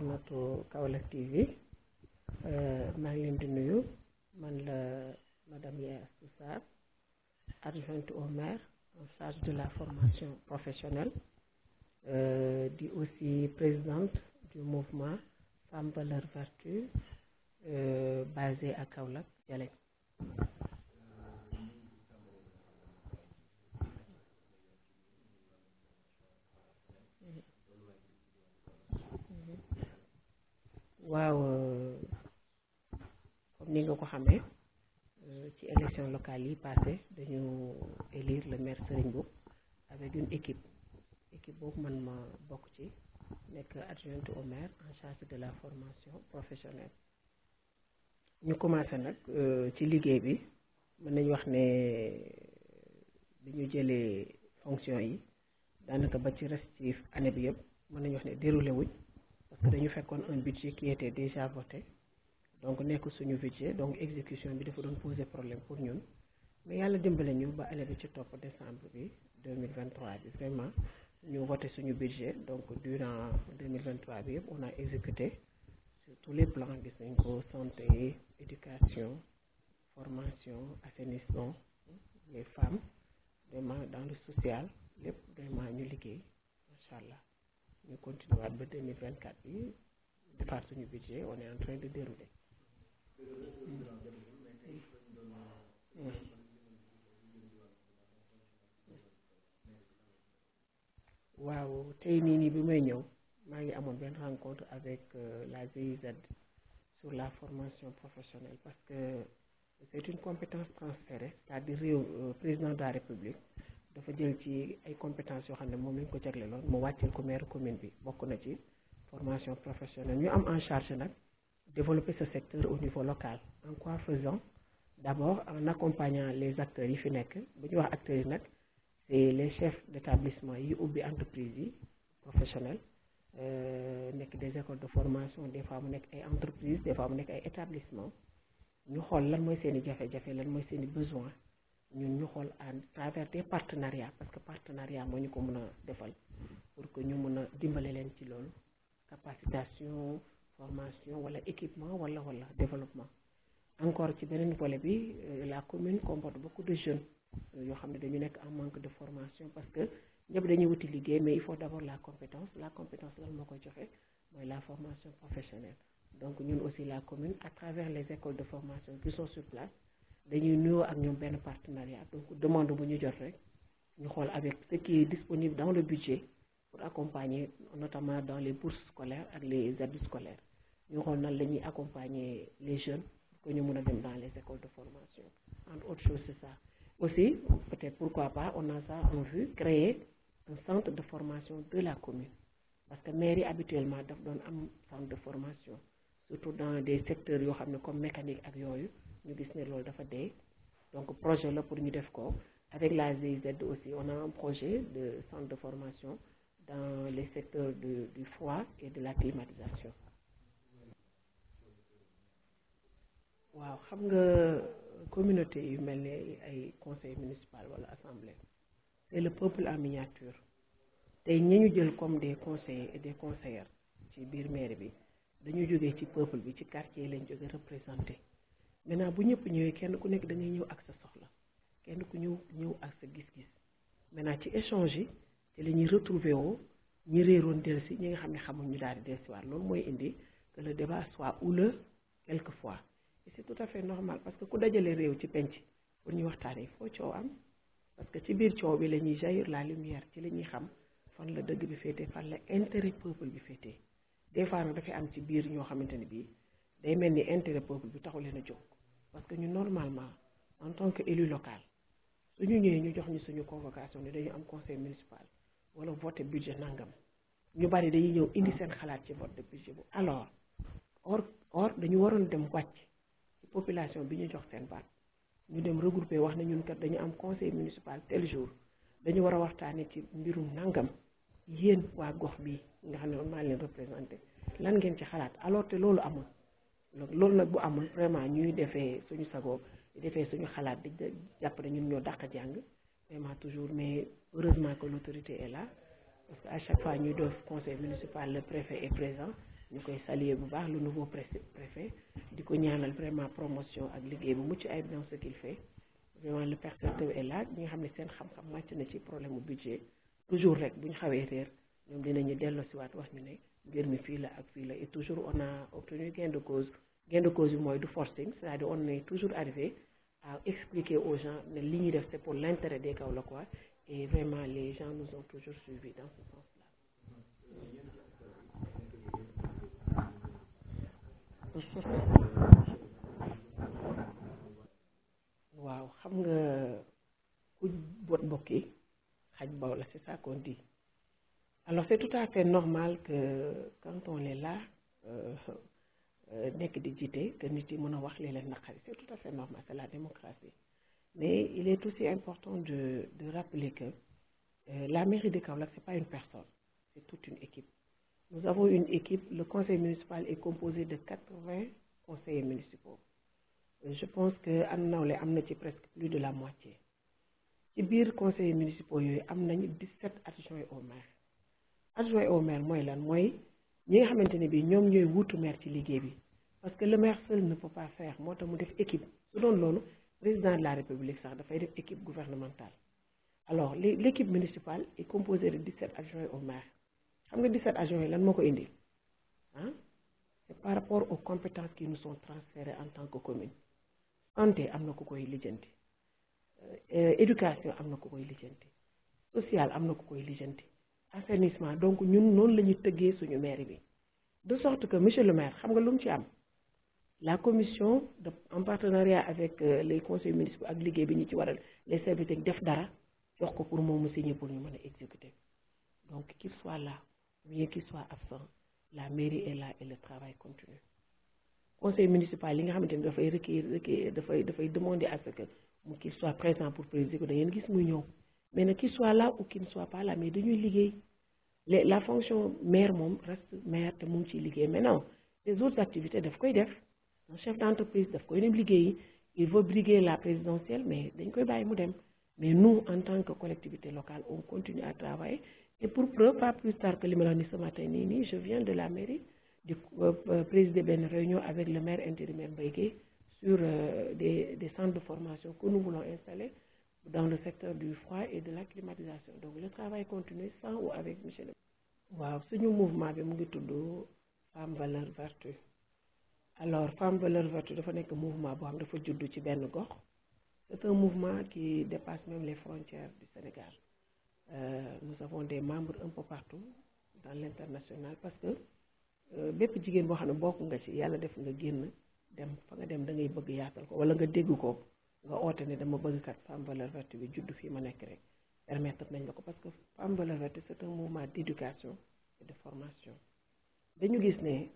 internetu Kaolack TV maa ngi leen di nuyu man la madame Yaye Astou Sarr adjointe au maire en charge de la formation professionnelle di aussi présidente du mouvement Femmes Valeurs Vertus basé à Kaolack Dialé. waaw comme ni nga ko xamee ci élection locale yi passé dañu élire le maire Serigne Mboup avec une équipe boobu man ma bokk ci nekk adjointe au maire en charge de la formation professionnelle. ñu commencé nag ci liggéey bi mën nañu wax ne bi ñu jëlee fonction yi daanaka ba ci restif année bi yëpp mën nañu wax ne déroulé wuñ parce que dañu fekkoon un budget qui était déjà voté donc nekk suñu budget donc exécution bi dafa doon poser problème pour ñun mais yàlla dimbale ñu ba année bi ci topp décembre bi 2023 bi vraiment ñu voté suñu budget donc durant 2023 bi yëpp on a exécuté sur tous les plans gis nañ ko santé éducation formation assainissement les femmes vraiment dans le social lépp vraiment ñu liggéey macha allah. ñu continuer waat ba 2024 bi defaat suñu budget on est en train de dérouler. waaw tey nii bi may ñëw maa ngi amoon benn rencontre avec la GIZ sur la formation professionnelle parce que c'est une compétence transférée c'est-à-dire réew président de la République dafa jël ci ay compétences yoo xam ne moom lañ ko jagleeloon mu wàcceel ko maire commune bi bokk na ci formation professionnelle ñu am en charge nag développer ce secteur au niveau local en quoi faisant d'abord en accompagnant les acteurs yi fi nekk bu ñu wax acteurs yi nag c'est les chefs d'établissement yi ubbi entreprise yi professionnels nekk des écoles de formation des fois mu nekk ay entreprises des fois mu nekk ay établissements ñu xool lan mooy seen i jafe-jafe lan mooy seen i besoins ñun ñu xool à travers des partenariats parce que partenariat moo ñu ko mën a defal pour que ñu mën a dimbale leen ci loolu capacitation formation wala équipement wala développement. encore ci beneen volet bi la commune comporte beaucoup de jeunes yoo xam ne dañu nekk en manque de formation parce que ñëpp dañuy wuti liggéey mais il faut d'abord la compétence lan moo koy joxe mooy la formation professionnelle. donc ñun aussi la commune à travers les écoles de formation qui sont sur place dañuy nuyoo ak ñoom benn partenariat donc demande bu ñu jot rek ñu xool avec ce qui est disponible dans le budget pour accompagner notamment dans les bourses scolaires ak les aides scolaires ñu xool nan la ñuy accompagner les jeunes pour que ñu mën a dem dans les écoles de formation entre autres choses c'est ça. aussi peut-être pourquoi pas on a ça en vue créer un centre de formation de la commune parce que mairie habituellement daf doon am centre de formation surtout dans des secteurs yoo xam ne comme mécanique ak yooyu ñu gis ne loolu dafa dee donc projet la pour ñu def ko avec la GIZ aussi on a un projet de centre de formation dans les secteurs du froid et de la climatisation. waaw xam nga communauté yu mel ne ay conseil municipal wala assemblée c'est le peuple en miniature tey ñi ñu jël comme des conseillers et des conseillères ci biir mairie bi dañu jógee ci peuple bi ci quartier yi lañ jóge représenté maintenant bu ñëpp ñëwee kenn ku nekk da ngay ñëw ak sa soxla kenn ku ñëw ak sa gis-gis maintenant ci échange yi te la ñuy retrouver woo ñi réeroon dellusi ñi nga xam ne xamul ñu daal di dellusiwaat loolu mooy indi que le débat soit houleux quelquefois et c'est tout à fait normal parce que ku dajale réew ci penc pour ñu waxtaanee foo coow am parce que ci biir coow bi la ñuy jaillir la lumière ci la ñuy xam fan la dëgg bi féetee fan la intérêt peuple bi féetee des fois nag dafay am ci biir ñoo xamante ne bii day mel ni intérêt peuple bi taxu leen a jóg parce que ñu normalement en tant que élu local suñu ñëwee ñu jox ñu suñu convocation ne dañu am conseil municipal wala voté budget nangam ñu bari dañuy ñëw indi seen xalaat ci vote de budget bu alors or dañu waroon dem wàcc ci population bi ñu jox seen baat ñu dem regrouper wax na ñun kat dañu am conseil municipal tel jour dañu war a waxtaanee ci mbirum nangam yéen waa gox bi nga xam ne man maa leen représenté lan ngeen ci xalaat alors te loolu amul loolu nag bu amul vraiment ñuy defee suñu sagoo di defee suñu xalaat di jàpp ne ñun ñoo dàq jàng vraiment toujours mais heureusement que l'autorité est là parce que à chaque fois ñuy def conseil municipal le préfet est présent ñu koy saluer bu baax le nouveau préfet di ko ñaanal vraiment promotion ak liggéey bu mucc ayib dans ce qu'il fait vraiment le percepteur est là ñi nga xam ne seen xam-xam màcc na ci problème mu budget toujours rek bu ñu xawee réer ñoom dinañu delloosiwaat wax ñu ne mbir mi fii la ak fii la et toujours on a obtenu gain de cause bi mooy du forcing c'est-à-dire on est toujours arrivé à expliquer aux gens ne li ñuy def c'est pour l'intérêt des Kaolackois et vraiment les gens nous ont toujours suivis dans ce sens-là. waaw xam nga ku boot bokki xaj baw la c'est ça qu'on dit alors c'est tout à fait normal que quand on est là nekk di jiite que nit yi mën a wax li leen naqari c'est tout à fait normal c'est la démocratie mais il est aussi important de rappeler que la mairie de Kaolack c'est pas une personne c'est toute une équipe. Nous avons une équipe, le conseil municipal est composé de 80 conseillers municipaux. Je pense que am nawle am na ci presque plus de la moitié. Ci biir conseillers municipaux yooyu am nañu 17 adjoints au maire. Adjoints au maire mooy lan mooy ñi nga xamante ne bii ñoom ñooy wuutu maire ci liggéey bi parce que le maire seul ne peut pas faire moo tax mu def équipe su doon loolu président de la république sax dafay def équipe gouvernementale. Alors l'équipe municipale est composée de 17 adjoints au maire. xam nga 17 adjoints yi lan moo ko indi ah c'est par rapport aux compétences qui nous sont transférées en tant que commune santé am na ku koy lijjanti éducation am na ku koy lijjanti social am na ku koy lijjanti assainissement donc ñun noonu la ñuy tëggee suñu maire bi de sorte que monsieur le maire xam nga lu mu ci am la commission en partenariat avec les conseils municipaux ak liggéey bi ñu ci waral les services def dara jox ko pour moom mu signer pour ñu mën a exécuter donc qu'il soit là bien qu'il soit absent la mairie est là et le travail continue conseil municipal yi nga xamante ni dafay requérir dafay demander à ce que mu qu'il soit présent pour présider ko da ngeen gis muy ñëw mais nag qu'il soit là ou qu'il ne soit pas là mais dañuy liggéey la fonction maire moom reste maire te mu ngi ciy liggéey maintenant les autres activités daf koy def un chef d'entreprise daf koy dem liggéeyi il veut briguer la présidentielle mais dañ koy bàyyi mu dem mais nous en tant que collectivité locale on continue à travailler. Et pour preuve, pas plus tard que li ce matin, je viens de la mairie de présider une réunion avec le maire intérimaire Mbaye sur des centres de formation que nous voulons installer dans le secteur du froid et de la climatisation. Donc le travail continue sans ou avec monsieur le waaw suñu mouvement bi mu ngi tudd Femme Valeur Vertu. Alors Femme Valeur Vertu dafa nekk mouvement boo xam dafa juddu ci benn gox. C'est un mouvement qui dépasse même les frontières du Sénégal. Nous avons des membres un peu partout dans l'international parce que bépp jigéen boo xam ne bokk nga ci yàlla def nga génn dem fa nga dem da ngay bëgg yaatal ko wala nga dégg ko nga oote ne dama bëgg kat Femme Valeur Vertu bi judd fii ma nekk rek permettre nañ la ko parce que Femme Valeur Vertu c'est un mouvement d'éducation et de formation. dañu gis ne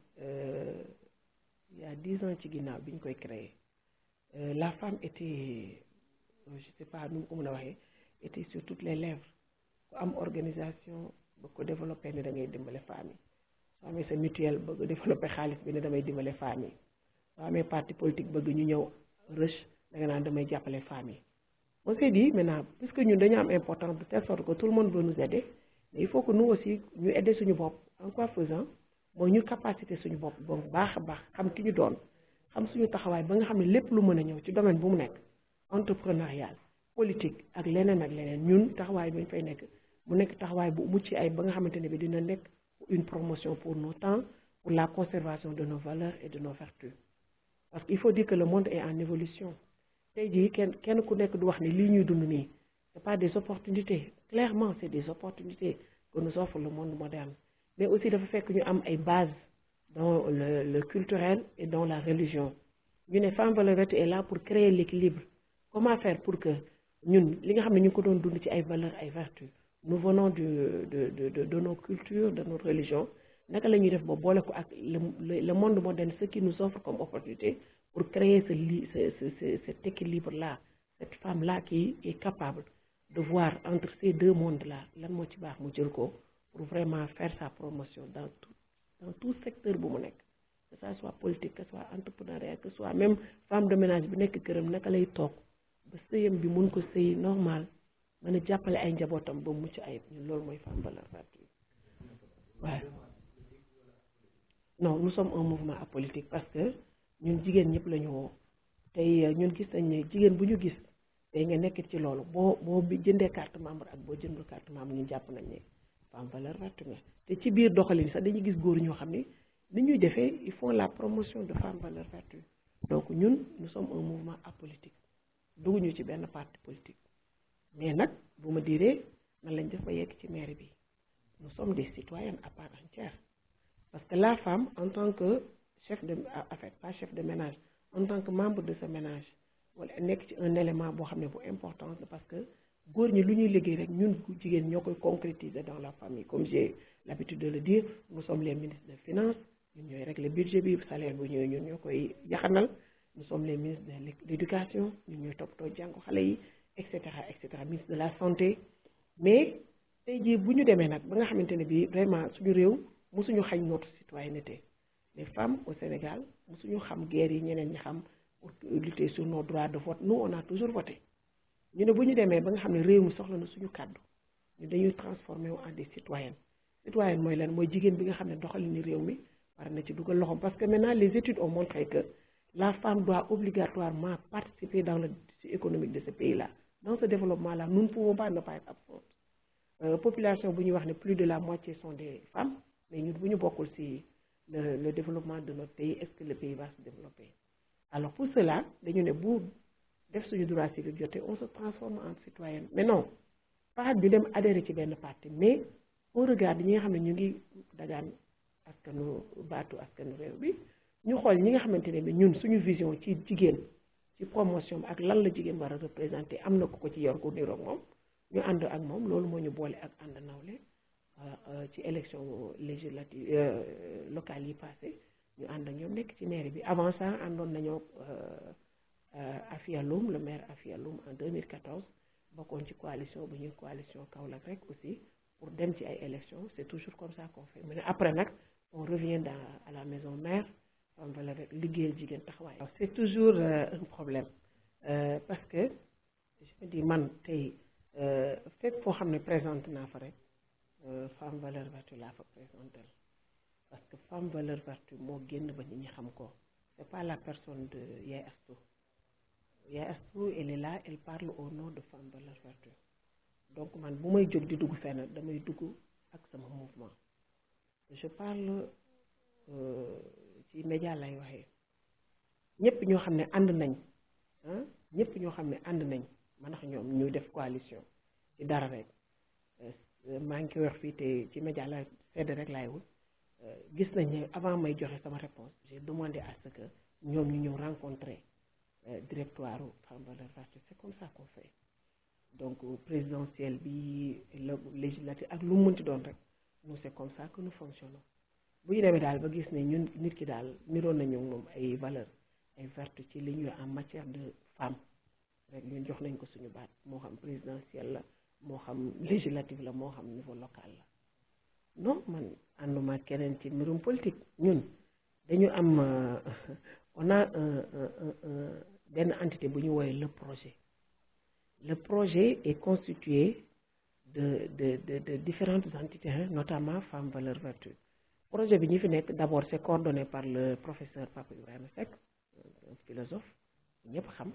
il y a 10 ans ci ginnaaw bi ñu koy créer la femme était je sais pas nu mu ko mën a waxee était sur toutes les lèvres. ku am organisation ba ko développé ne da ngay dimbale femmes yi soo amee sa mutuelle bëgg développé xaalis bi ne damay dimbale femmes yi soo amee parti politique bëgg ñu ñëw rush da nga naan damay jàppale femmes yi. On s'est dit maintenant puisque ñun dañu am importance de telle sorte que tout le monde veut nous aider mais il faut que nous aussi ñu aider suñu bopp en quoi faisant mooy ñu capacité suñu bopp ba baax a baax xam ki ñu doon xam suñu taxawaay ba nga xam ne lépp lu mën a ñëw ci domaine bu mu nekk entrepreneurial politique ak leneen ñun taxawaay bi ñu fay nekk mu nekk taxawaay bu mucc ay ba nga xamante ne bi dina nekk une promotion pour nos temps pour la conservation de nos valeurs et de nos vertus parce qu'il faut dire que le monde est en évolution tey jii kenn ku nekk du wax ni lii ñuy dund nii c'est pas des opportunités clairement c'est des opportunités que nous offre le monde moderne mais aussi dafa fekk ñu am ay bases dans le culturel et dans la religion ñu ne Femme Valeur Vertu est là pour créer l'équilibre comment faire pour que ñun li nga xam ne ñu ngi ko doon dund ci ay valeurs ay vertus nous venons de nos cultures de notre religion naka la ñuy def ba boole ko ak le monde moderne ce qui nous offre comme opportunité pour créer cet équilibre là cette femme là qui est capable de voir entre ces deux mondes là lan moo ci baax mu jël ko pour vraiment faire sa promotion dans tout secteur bu mu nekk que ça soit politique que ce soit entrepreneuriat que ce soit même femme de ménage bi nekk këram naka lay toog ba sëyam bi mun ko sëy normal mën a jàppale ay njabootam ba mucc ayib ñun loolu mooy Femme Valeur Vertu waaw non nous sommes un mouvement apolitique parce que ñun jigéen ñëpp la ñu woo tey ñun gis nañ ne jigéen bu ñu gis tey nga nekk ci loolu boo bi jëndee carte membre ak boo jëndul carte membre ñun jàpp nañ ne femme valeur vertu nga te ci biir doxalin sax dañuy gis góor ñoo xam ne ni ñuy defee ils font la promotion de femme valeur vertu donc ñun nous sommes un mouvement apolitique dugguñu ci benn parti politique mais nag bu ma diree nan lañ def ba yegg ci mairie bi nous sommes des citoyennes à part entière parce que la femme en tant que chef de en fait pas chef de ménage en tant que membre de ce ménage wala nekk ci un élément boo xam ne bu important parce que góor ñi lu ñuy liggéey rek ñun jigéen ñoo koy concrétiser dans la famille comme j'ai l'habitude de le dire nous sommes les ministres des finances ñun ñooy régler budget bi salaire bu ñëwee ñun ñoo koy yaxanal nous sommes les ministres de l'éducation ñun ñooy toppatoo jàngu xale yi et cetera ministre de la santé mais tey jii bu ñu demee nag ba nga xamante ne bii vraiment suñu réew mosuñu xañ notre citoyenneté les femmes au Sénégal mosuñu xam guerre yi ñeneen ñi xam pour lutter sur nos droits de vote nous on a toujours voté ñu ne bu ñu demee ba nga xam ne réew mi soxla na suñu kàddu ñu dañuy transformer wu en des citoyennes citoyenne mooy lan mooy jigéen bi nga xam ne doxalin ni réew mi war na ci dugal loxoom parce que maintenant les études ont montré que la femme doit obligatoirement participer dans le tissu économique de ce pays-là dans ce développement-là nous ne pouvons pas ne pas être absentes population bu ñuy wax ne plus de la moitié sont des femmes mais ñun bu ñu bokkul ci le développement de notre pays est-ce que le pays va se développer alors pour cela dañu ne bu def suñu droit civique jotee on se transforme en citoyenne mais non pas ñu dem adhérer ci benn parti mais on regarde ñi nga xam ne ñu ngi dagaan askanu baatu askanu réew bi ñu xool ñi nga xamante ne bi ñun suñu vision ci jigéen ci promotion ak lan la jigéen war a représenter am na ko ci yor ku niroog moom ñu ànd ak moom loolu moo ñu boole ak ànd nawle ci élection législative locale yi passé ñu ànd ak ñoom nekk ci mairie bi avant ça àndoon nañoo Afia Loum le maire Afia Loum en 2014 bokkoon ci coalition bu ñuy coalition Kaolack rek aussi pour dem ci ay élections c'est toujours comme ça qu'on fait mais après nag on revient à la maison mère on va liggéeyal jigéen taxawaay. c'est toujours un problème parce que je me dis man tey fépp foo xam ne présente naa fa rek femme valeur vertu laa fa présenté parce que femme valeur vertu moo génn ba nit ñi xam ko c'est pas la personne de Yaye Astou Yaye Astou elle est là elle parle au nom de femme valeur vertu donc man bu may jóg di dugg fenn damay dugg ak sama mouvement je parle ci média lay waxee ñëpp ñoo xam ne ànd nañ ñëpp ñoo xam ne ànd nañ man ak ñoom ñu def coalition ci dara rek maa ngi koy wax fii te ci média la sedd rek laay wut gis nañ ne avant may joxe sama réponse j'ai demandé à ce que ñoom ñu ñëw rencontrer directoire femme valeur vertu c'est comme ça qu'on fait donc présidentielle bi législative ak lu mu mënti doon rek nous c'est comme ça que nous fonctionnons bu ñu demee daal ba gis ne ñun nit ki daal niroon nañu moom ay valeur ay vertu ci li ñuy en matière de femme rek ñun jox nañ ko suñu baat moo xam présidentielle la moo xam législative la moo xam niveau local la non man ànduma keneen ci mbirum politique ñun dañu am on a benn entité bu ñu woowee le projet est constitué de différentes entités notamment Femmes Valeurs Vertu projet bi ñu fi nekk d'abord c'est coordonné par le professeur Papa Ibrahima Seck un philosophe ñëpp xam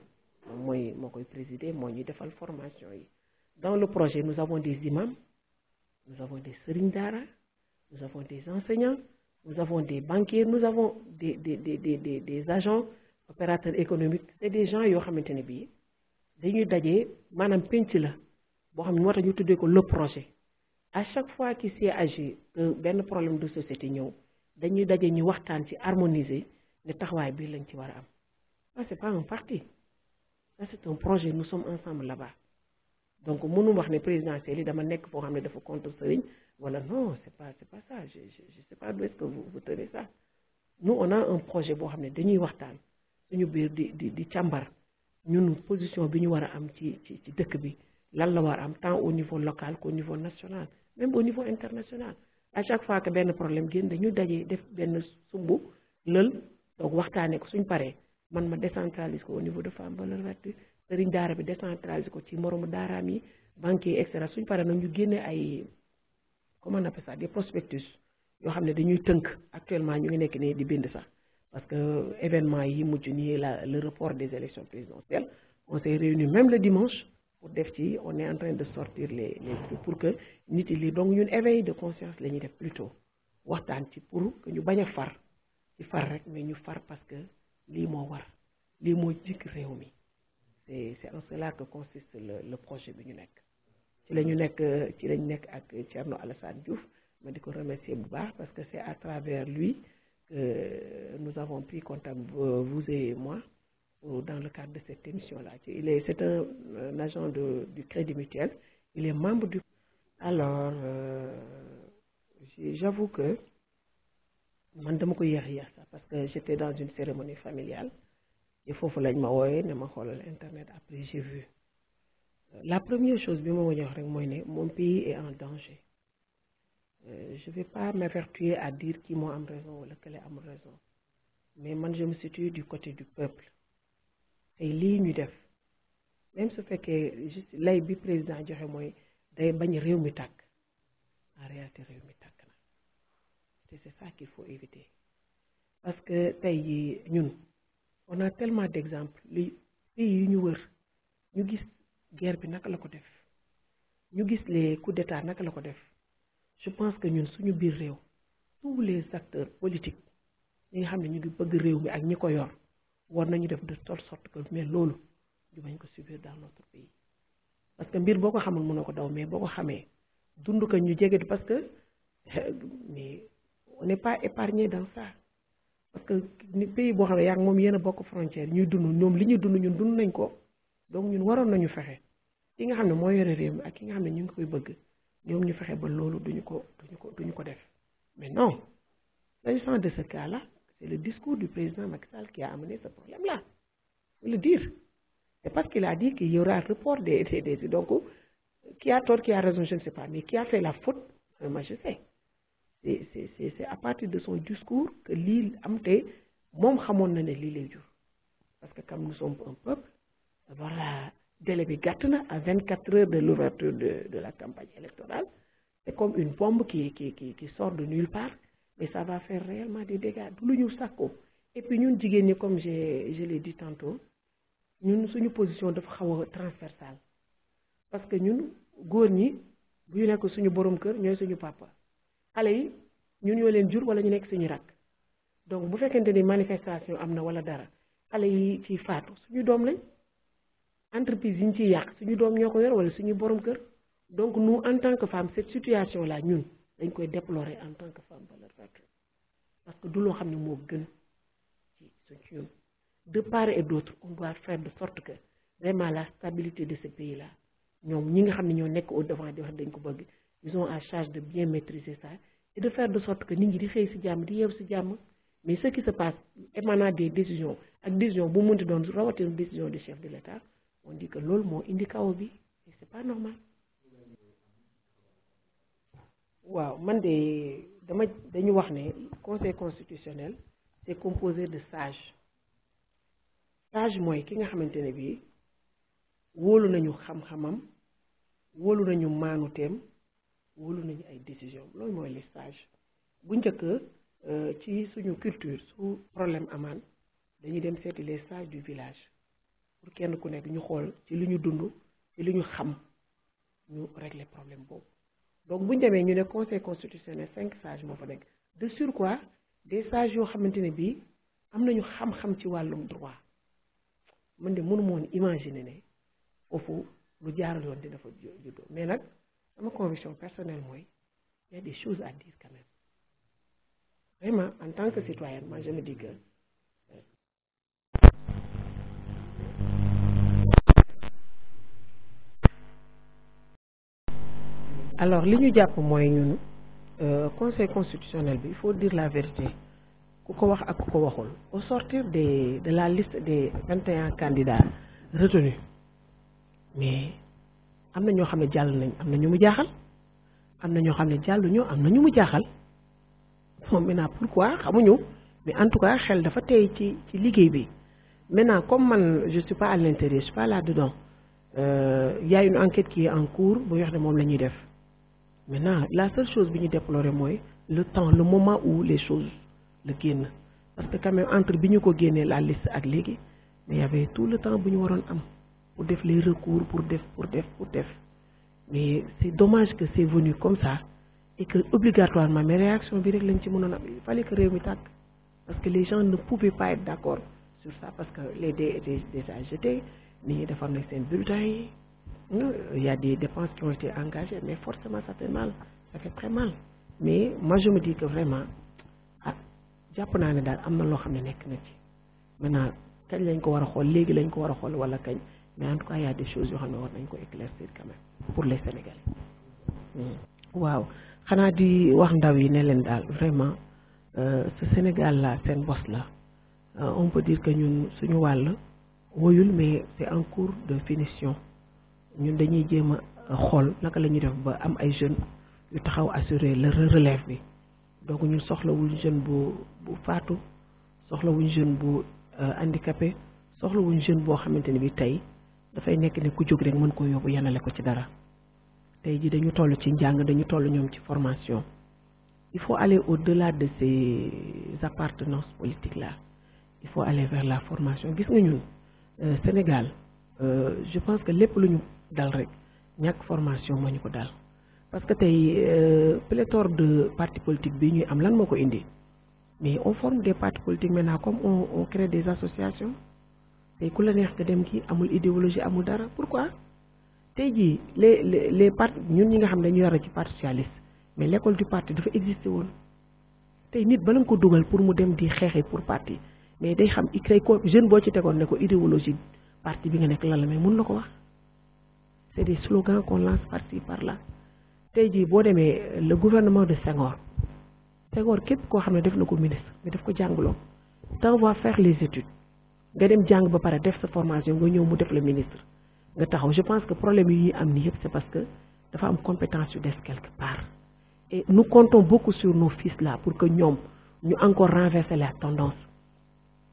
moom moo koy présider moo ñuy defal formation yi dans le projet nous avons des imams nous avons des sëriñ daara nous avons des enseignants nous avons des banquiers nous avons des agents opérateurs économiques c'est des gens yoo xamante ne bii dañuy daje maanaam penc la boo xam ne moo tax ñu tuddee ko le projet à chaque fois qu'il s'y agit que benn problème de société ñëw dañuy daje ñu waxtaan ci harmoniser ne taxawaay bii lañ ci war a am ça c'est pas un parti ça c'est un projet nous sommes ensemble là-bas donc mënu wax ne présidentielle yi dama nekk foo xam ne dafa contre sëriñ wala non c'est pas ça je sais pas d'où est-ce que vous tenez ça nous on a un projet boo xam ne dañuy waxtaan suñu biir di càmbar ñun position bi ñu war a am ci dëkk bi lan la war a am tant au niveau local qu'au niveau national même au niveau international à chaque fois que benn problème génn dañu dajee def benn sumbu lël donc waxtaanee ko suñ paree man ma décentralise ko au niveau de Femme Valeurs Vertu sëriñ daara bi décentralise ko ci moromu daaraam yi banquier et cetera suñ paree nag ñu génne ay comment on appelle ça des prospectus yoo xam ne dañuy tënk actuellement ñu ngi nekk nii di bind sax parce que événement yi mujj nii le report des élections présidentielles on s'est réunis même le dimanche pour def ci on est en train de sortir les trucs pour que nit yi lii donc ñun éveil de conscience la ñuy def plutôt waxtaan ci pour que ñu bañ a far ci far rek mais ñu far parce que lii moo war lii moo jikk réew mi c'est en cela que consiste le projet bi ñu nekk ci la ñu nekk ci lañ nekk ak Thierno Alassane Diouf ma di ko remercier bu baax parce que c'est à travers lui que nous avons pris contact vous et moi dans le cadre de cette émission-là. C'est un agent du Crédit Mutuel. Il est membre du... Alors, j'avoue que man dama ko yéex ça parce que j'étais dans une cérémonie familiale. Il faut que je me internet. Après, j'ai vu. La première chose, mon pays est en danger. Je ne vais pas m'avertuer à dire qui m'a raison ou lequel a raison. Mais moi, je me situe du côté du peuple. Et lii ñu def même su fekkee juste lay bi président joxe mooy day bañ réew mi tàkk en réalité réew mi tàkk na c'est ça qu'il faut éviter parce que tey jii ñun on a tellement d'exemples li pays yu ñu wër ñu gis guerre bi naka la ko def ñu gis les coups d'état naka la ko def je pense que ñun suñu biir réew tous les acteurs politiques ñi nga xam ne ñu ngi bëgg réew mi ak ñi ko yor war nañu def de telle sorte que mais loolu du bañ ko subir dans notre pays parce que mbir boo ko xamul mën na ko daw mais boo ko xamee dund ko ñu jege parce que mais on n'est pas épargné dans ça parce que pays boo xam ne yaa ngi moom yéen a bokk frontière ñuy dund ñoom li ñuy dund ñun dund nañ ko donc ñun waroon nañu fexe ki nga xam ne moo yore réew mi ak ki nga xam ne ñu ngi koy bëgg ñoom ñu fexe ba loolu duñu ko def mais non s'agissant de ce cas-là. C'est le discours du président Macky Sall qui a amené ce problème-là. Il faut le dire. C'est parce qu'il a dit qu'il y aura un report des... Donc, qui a tort, qui a raison, je ne sais pas. Mais qui a fait la faute, moi je sais. C'est à partir de son discours que l'île amte, mom xamone na ne li lay jur. Parce que comme nous sommes un peuple, voilà, délai bi gatt na à 24 heures de l'ouverture de la campagne électorale. C'est comme une bombe qui sort de nulle part. Et ça va faire réellement des dégâts. Et puis nous, comme je l'ai dit tantôt, nous sommes une position transversale. Parce que nous, nous sommes suñu borom kër ñoy suñu papa. Xalé yi ñun ñoo leen jur wala ñu nekk suñu rak. Donc bu fekkente ni manifestation amna wala dara, xalé yi ci faatu suñu doom lañ. Entreprise yi ñu ci yaq suñu doom ñoko yor wala suñu borom kër. Donc nous en tant que femmes cette situation là ñun dañ koy déplorer en tant que femme valeur parce que du loo xam ne moo gën ci ñun de part et d'autre on doit faire de sorte que vraiment la stabilité de ce pays là ñoom ñi nga xam ne ñoo nekk au devant di wax dañ ko bëgg ils ont à charge de bien maîtriser ça et de faire de sorte que nit ñi di xëy ci jàmm di yeew ci jàmm mais ce qui se passe émanant des décisions ak décision bu mënti doon rawatina décision du chef de l'État on dit que loolu moo indi kaw bi et c'est pas normal. waaw man de dañu wax ne conseil constitutionnel c'est composé de sages sage mooy ki nga xamante ne bii wóolu nañu xam-xamam wóolu nañu maanuteem wóolu nañu ay décision loolu mooy les sages bu njëkk ci suñu culture su problème amaan dañuy dem seeti les sages du village pour kenn ku nekk ñu xool ci li ñu dund ci li ñu xam ñu régler problème boobu. Donc, si nous avons un conseil constitutionnel, 5 sages, de surcroît, des sages qui ont des xam-xam ci walum droit. Man de mënu imaginer ne fofu lu jaaral yoon dina fa jiddo. Mais nak sama conviction personnelle moy il y a des choses à dire quand même. Vraiment en tant que citoyenne, moi je me dis que alors li ñu japp moy ñun conseil constitutionnel bi il faut dire la vérité ku ko wax ak ku ko waxul au sortir de la liste des 21 candidats retenus mais amna ñoo xamné jall nañ amna ñu mu jaaxal amna ñoo xamné jallu ñu amna ñu mu jaaxal moom maintenant pourquoi xamuñu mais en tout cas xel dafa tey ci liggéey bi maintenant comme man je suis pas à l'intérieur je suis pas là dedans il y a une enquête qui est en cours bu wax ne moom la ñuy def maintenant la seule chose bi ñu déplorer mooy le temps le moment où les choses le génn parce que quand même entre bi ñu ko génnee la liste ak léegi mais y avait tout le temps bu ñu waroon am pour def les recours pour def mais c'est dommage que c'est venu comme ça et que obligatoirement mais réaction bi rek lañ ci mënoon am il fallait que réew mi tàkk parce que les gens ne pouvaient pas être d'accord sur ça parce que les dés étaient déjà jetés nit ñi defar nañ seen bulletins yi il y a des dépenses qui ont été engagées mais forcément ça fait mal ça fait très mal mais moi je me dis que vraiment ah jàpp naa ne daal am na loo xam ne nekk na ci maintenant kañ lañ ko war a xool léegi lañ ko war a xool wala kañ mais en tout cas il y a des choses yoo xam ne war nañ ko éclaircir quand même pour les Sénégalais. waaw xanaa di wax ndaw yi ne leen daal vraiment ce Sénégal là seen bos la on peut dire que ñun suñu wàll woyul mais c'est en cours de finition ñun dañuy jéem a xool naka la ñuy def ba am ay jeunes yu taxaw assurer le relève bi donc ñun soxlawuñ jeune bu faatu soxlawuñ jeune bu handicapé soxlawuñ jeune boo xamante ne bi tey dafay nekk ne ku jóg rek mën koo yóbbu yanale ko ci dara tey ji dañu toll ci njàng dañu toll ñoom ci formation il faut aller au-delà de ces appartenances politiques là il faut aller vers la formation gis nga ñun Sénégal je pense que lépp lu ñu dal rek ñàkk formation moo ñu ko dal parce que tey pléthore de partis politiques bi ñuy am lan moo ko indi mais on forme des partis politiques maintenant comme on crée des associations tey ku la neex nga dem kii amul idéologie amul dara pourquoi tey jii les partis ñun ñi nga xam ne dañu yore ci parti socialiste mais l'école du parti dafa existé woon tey nit bala nga ko dugal pour mu dem di xeexee pour parti mais day xam i ko jeune boo ci tegoon ne ko idéologie parti bi nga nekk lan la mais mun la ko wax c'est des slogans qu'on lance par-ci par-là tey jii boo demee le gouvernement de Senghor képp koo xam ne def na ko ministre mais daf ko jàngloo t'envoie faire les études nga dem jàng ba pare def sa formation nga ñëw mu def le ministre nga taxaw je pense que problème yi ñuy am ni yëpp c'est parce que dafa am compétence yu des quelque part et nous comptons beaucoup sur nos fils là pour que ñoom ñu encore renverser la tendance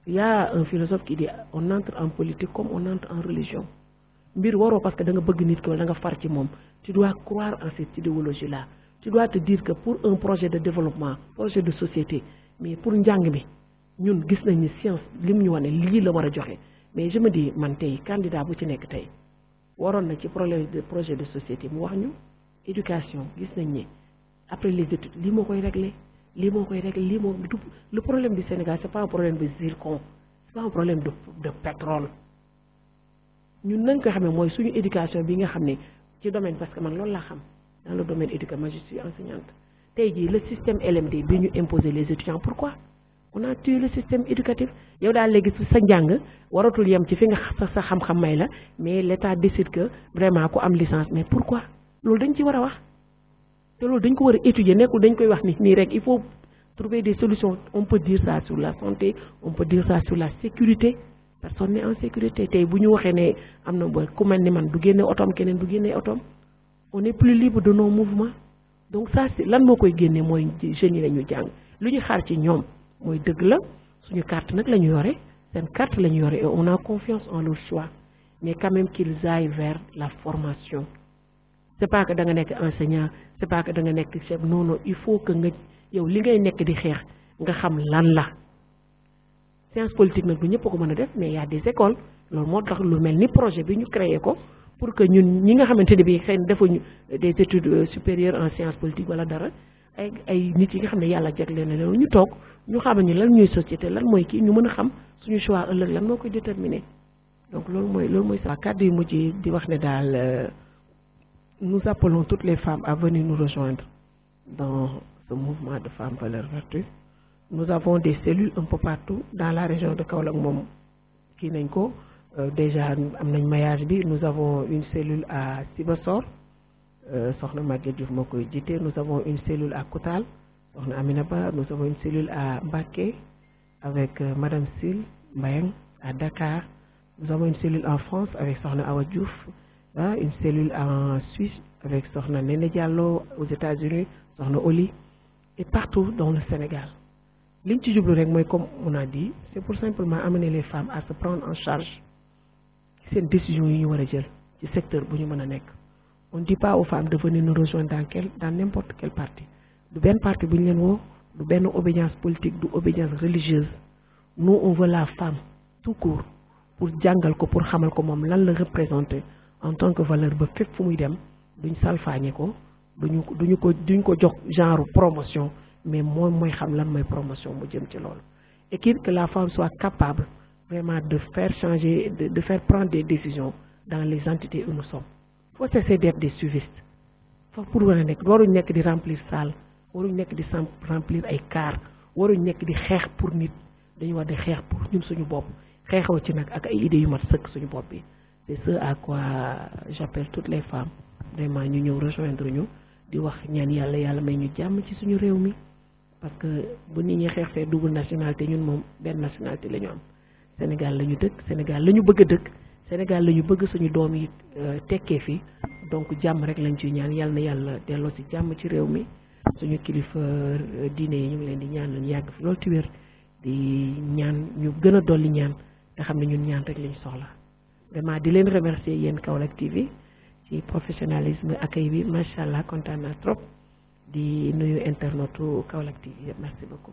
il y a un philosophe qui dit on entre en politique comme on entre en religion mbir waroo parce que da nga bëgg nit ki wala da nga far ci moom tu dois croire en cette idéologie là tu dois te dire que pour un projet de développement projet de société mais pour njàng mi ñun gis nañ ni science lim ñu wane lii la war a joxe mais je me dis man tey candidat bu ci nekk tey waroon na ci problème de projet de société mu wax ñu éducation gis nañ ni après les études lii moo koy régler lii moo le problème du Sénégal c'est pas un problème de zircon c'est pas un problème de pétrole ñun nañ ko xamee mooy suñu éducation bi nga xam ne ci domaine parce que man loolu laa xam dans le domaine éducatif moi je suis enseignante tey jii le système LMD bi ñu imposer les étudiants pourquoi on a tué le système éducatif yow daal léegi sa njàng waratul yem ci fi nga sa xam-xam may la mais l'État décide que vraiment ku am licence mais pourquoi loolu dañ ci war a wax te loolu dañ ko war a étudier nekkul dañ koy wax nii rek il faut trouver des solutions on peut dire ça sur la santé on peut dire ça sur la sécurité personne n'est en sécurité tey bu ñu waxee ne am na ba ku mel ni man du génne otoom keneen du génne otoom on est plus libre de nos mouvements donc ça c'est lan moo koy génne mooy jeunes yi la ñu jàng lu ñu xaar ci ñoom mooy dëgg la suñu carte nag la ñu yore seen carte la ñu yore et on a confiance en leur choix mais quand même qu'ils aillent vers la formation c'est pas que da nga nekk enseignant c'est pas que da nga nekk chef non il faut que nga yow li ngay nekk di xeex nga xam lan la science politique nag du ñëpp ko mën a def mais il y a des écoles loolu moo tax lu mel ni projet bi ñu créé ko pour que ñun ñi nga xamante ne bii xëy na defuñu des études supérieures en science politique wala dara ay nit yi nga xam ne yàlla jagleel na leen ñu toog ñu xam ni lan ñuy société lan mooy kii ñu mën a xam suñu choix ëllëg lan moo koy déterminer donc loolu mooy sa kàddu yu mujj di wax ne daal nous appelons toutes les femmes à venir nous rejoindre dans ce mouvement de femmes valeurs vertueuses. Nous avons des cellules un peu partout dans la région de Kaolack moom kii nañ ko déjà am nañ maillage bi nous avons une cellule à Sibassor soxna Maguette Diouf moo koy jiite nous avons une cellule à Koutal soxna Amina Ba nous avons une cellule à Mbacké avec madame Sil Mbayang à Dakar nous avons une cellule en France avec soxna Awa Diouf une cellule en Suisse avec soxna Néné Diallo aux États-Unis soxna Oli et partout dans le Sénégal li ñu ci jublu rek mooy comme on a dit c'est pour simplement amener les femmes à se prendre en charge seen décision yi ñu war a jël ci secteur bu ñu mën a nekk on ne dit pas aux femmes de venir nous rejoindre dans n'importe quel parti du benn parti bu ñu leen woo du benn obédience politique du obédience religieuse nous on veut la femme tout court pour jàngal ko pour xamal ko moom lan la représenter en tant que valeur ba fépp fu muy dem duñ salfaañe ko duñ ko jox genre promotion mais moom mooy xam lan mooy promotion mu jëm ci loolu et que la femme soit capable vraiment de faire changer de faire prendre des décisions dans les entités où nous sommes. Faut cesser d'être des suivistes fa pour war a nekk waruñ nekk di remplir salle waruñ nekk di remplir ay car waruñ nekk di xeex pour nit dañu war di xeex pour ñun suñu bopp xeexoo ci nag ak ay idées yu mat sëkk suñu bopp bi c'est ce à quoi j'appelle toutes les femmes vraiment ñu ñëw rejoindre ñu di wax ñaan yàlla may ñu jàmm ci suñu réew mi parce que bu nit ñi xeex fee double nationalité ñun moom benn nationalité la ñu am Sénégal la ñu dëkk Sénégal la ñu bëgg a dëkk Sénégal la ñu bëgg suñu doom yi tekkee fi donc jàmm rek lañ ci ñaan yàlla na yàlla delloo ci jàmm ci réew mi suñu kilifa diine yi ñu ngi leen di ñaan lañu yàgg fi loolu ci wér di ñaan ñu gën a dolli ñaan te xam ne ñun ñaan rek lañu soxla vraiment di leen remercier yéen Kaolack TV ci professionnalisme accueil bi macha allah kontaan naa trop di nuyu internetu Kaolack TV merci beaucoup.